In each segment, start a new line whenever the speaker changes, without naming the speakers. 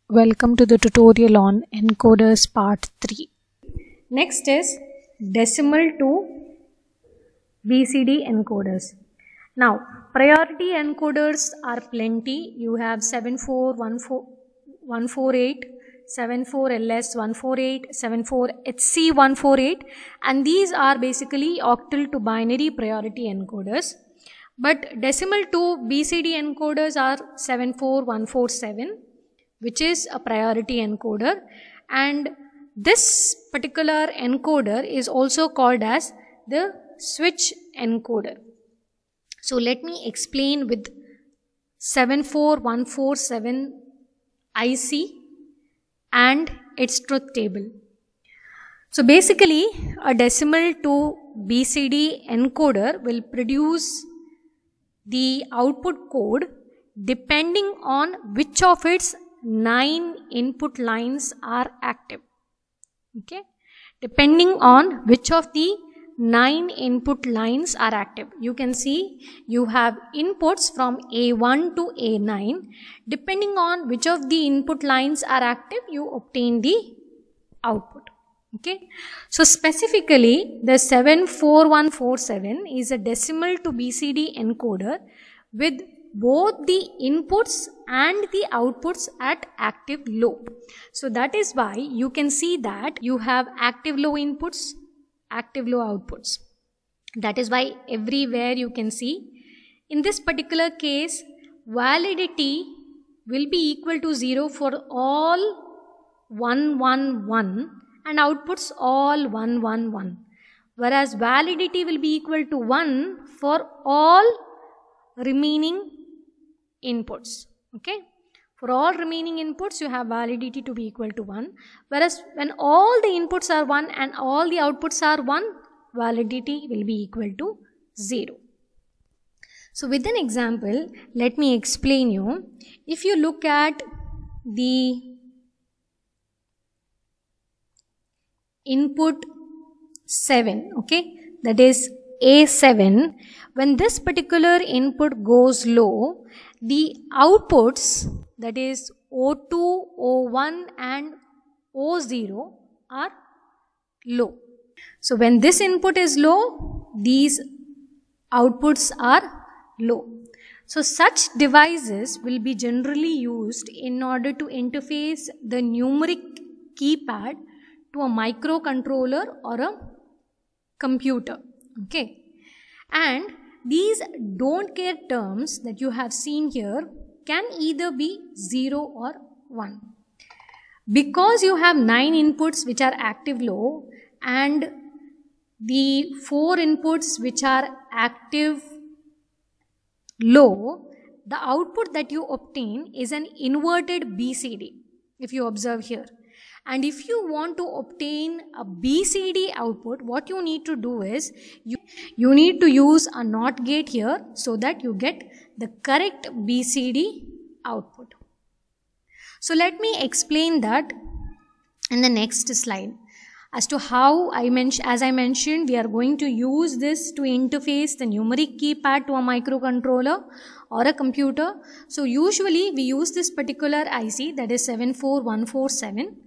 Welcome to the tutorial on encoders part 3. Next is decimal to BCD encoders. Now priority encoders are plenty. You have 74148, 74LS148, 74HC148, and these are basically octal to binary priority encoders. But decimal to BCD encoders are 74147, which is a priority encoder, and this particular encoder is also called as the switch encoder. So let me explain with 74147 IC and its truth table. So basically a decimal to BCD encoder will produce the output code depending on which of its 9 input lines are active. Okay, depending on which of the 9 input lines are active. You can see you have inputs from A1 to A9. Depending on which of the input lines are active, you obtain the output. Okay, so specifically the 74147 is a decimal to BCD encoder with both the inputs and the outputs at active low. So that is why you can see that you have active low inputs, active low outputs. That is why everywhere you can see in this particular case validity will be equal to 0 for all 1 1 1 and outputs all 1 1 1, whereas validity will be equal to 1 for all remaining inputs. Okay, for all remaining inputs you have validity to be equal to 1, whereas when all the inputs are 1 and all the outputs are 1, validity will be equal to 0. So with an example, let me explain you. If you look at the input 7, okay, that is A7, when this particular input goes low, the outputs, that is O2, O1 and O0 are low. So when this input is low, these outputs are low. So such devices will be generally used in order to interface the numeric keypad to a microcontroller or a computer. Okay, and these don't care terms that you have seen here can either be 0 or 1. Because you have 9 inputs which are active low and the 4 inputs which are active low, the output that you obtain is an inverted BCD, if you observe here. And if you want to obtain a BCD output, what you need to do is you need to use a NOT gate here so that you get the correct BCD output. So let me explain that in the next slide as to how as I mentioned, we are going to use this to interface the numeric keypad to a microcontroller or a computer. So usually we use this particular IC, that is 74147.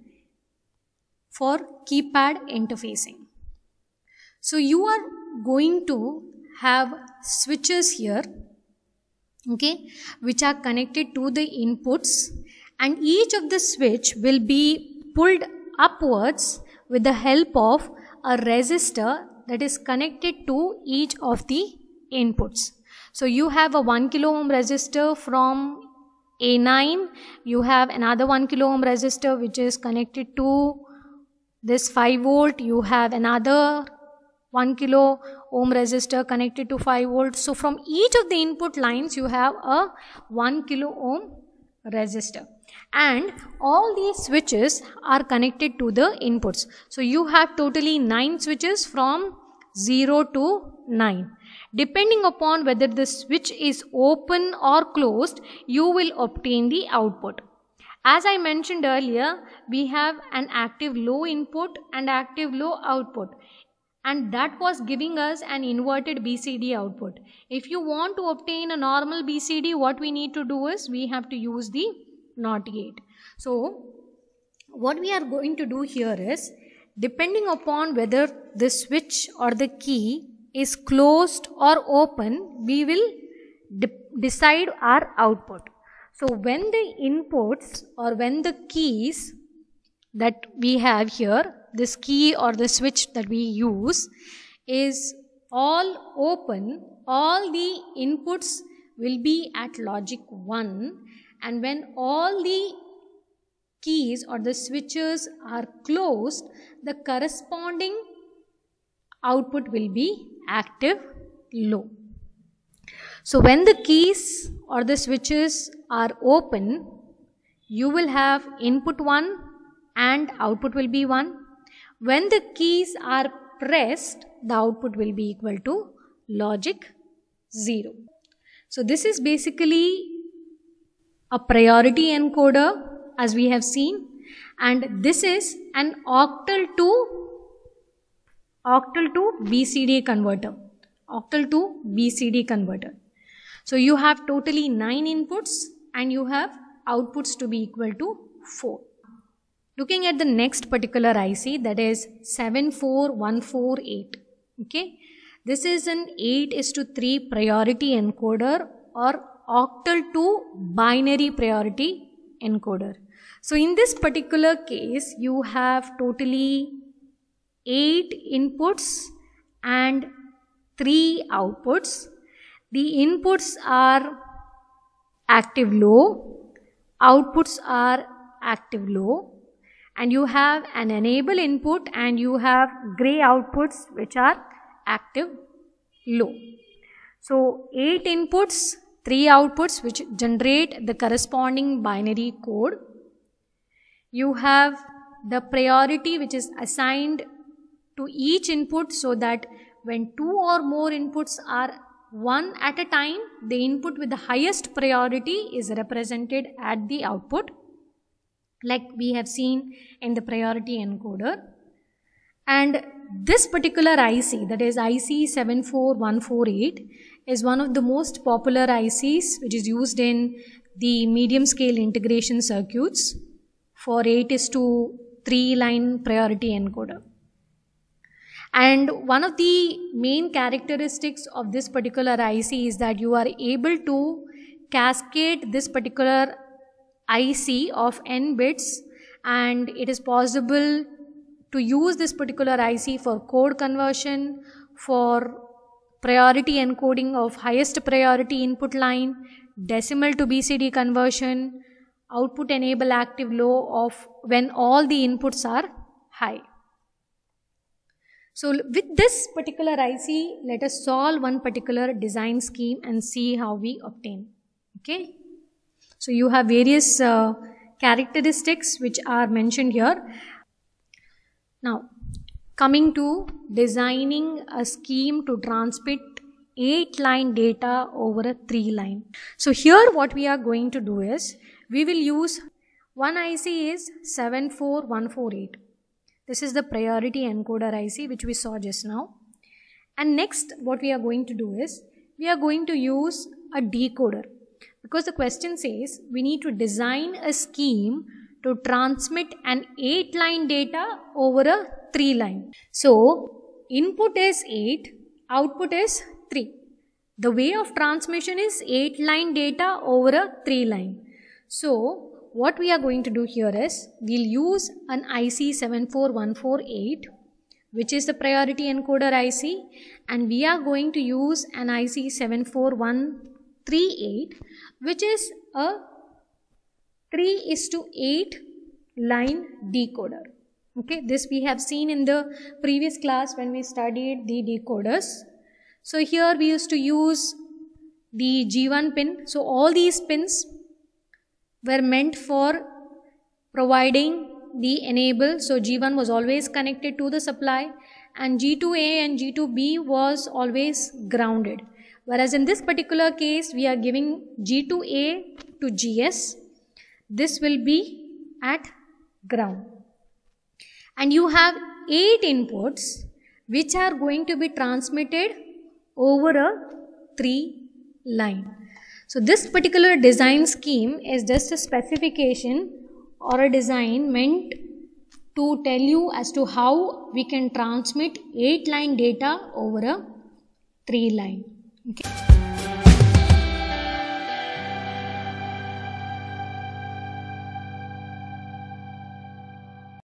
for keypad interfacing. So you are going to have switches here, okay, which are connected to the inputs, and each of the switch will be pulled upwards with the help of a resistor that is connected to each of the inputs. So you have a 1 kilo ohm resistor from A9, you have another 1 kilo ohm resistor which is connected to this 5 volt, you have another 1 kilo ohm resistor connected to 5 volts. So from each of the input lines you have a 1 kilo ohm resistor, and all these switches are connected to the inputs. So you have totally 9 switches from 0 to 9. Depending upon whether the switch is open or closed, you will obtain the output. As I mentioned earlier, we have an active low input and active low output, and that was giving us an inverted BCD output. If you want to obtain a normal BCD, what we need to do is we have to use the not yet. So what we are going to do here is, depending upon whether the switch or the key is closed or open, we will decide our output. So when the inputs or when the keys that we have here, this key or the switch that we use is all open, all the inputs will be at logic 1, and when all the keys or the switches are closed, the corresponding output will be active low. So when the keys or the switches are open, you will have input 1 and output will be 1. When the keys are pressed, the output will be equal to logic 0. So this is basically a priority encoder, as we have seen, and this is an octal to BCD converter. Octal to BCD converter. So you have totally 9 inputs and you have outputs to be equal to 4. Looking at the next particular IC, that is 74148. Okay, this is an 8:3 priority encoder or octal to binary priority encoder. So in this particular case, you have totally 8 inputs and 3 outputs. The inputs are active low, outputs are active low, and you have an enable input and you have gray outputs which are active low. So 8 inputs, 3 outputs which generate the corresponding binary code. You have the priority which is assigned to each input, so that when 2 or more inputs are one at a time, the input with the highest priority is represented at the output, like we have seen in the priority encoder. And this particular IC, that is IC 74148, is one of the most popular ICs which is used in the medium scale integration circuits for 8:3 line priority encoder. And one of the main characteristics of this particular IC is that you are able to cascade this particular IC of n bits, and it is possible to use this particular IC for code conversion, for priority encoding of highest priority input line, decimal to BCD conversion, output enable active low of when all the inputs are high. So with this particular IC, let us solve one particular design scheme and see how we obtain. Okay. So you have various characteristics which are mentioned here. Now, coming to designing a scheme to transmit 8-line data over a 3-line. So here what we are going to do is, we will use one IC is 74148. This is the priority encoder IC which we saw just now. And next what we are going to do is, we are going to use a decoder, because the question says we need to design a scheme to transmit an 8-line data over a 3-line. So input is 8, output is 3. The way of transmission is 8-line data over a 3-line. So what we are going to do here is, we'll use an IC 74148, which is the priority encoder IC, and we are going to use an IC 74138, which is a 3:8 line decoder. Okay, this we have seen in the previous class when we studied the decoders. So here we used to use the G1 pin. So all these pins were meant for providing the enable. So G1 was always connected to the supply, and G2A and G2B was always grounded. Whereas in this particular case, we are giving G2A to GS. This will be at ground. And you have 8 inputs which are going to be transmitted over a 3 line. So this particular design scheme is just a specification or a design meant to tell you as to how we can transmit 8-line data over a 3-line. Okay.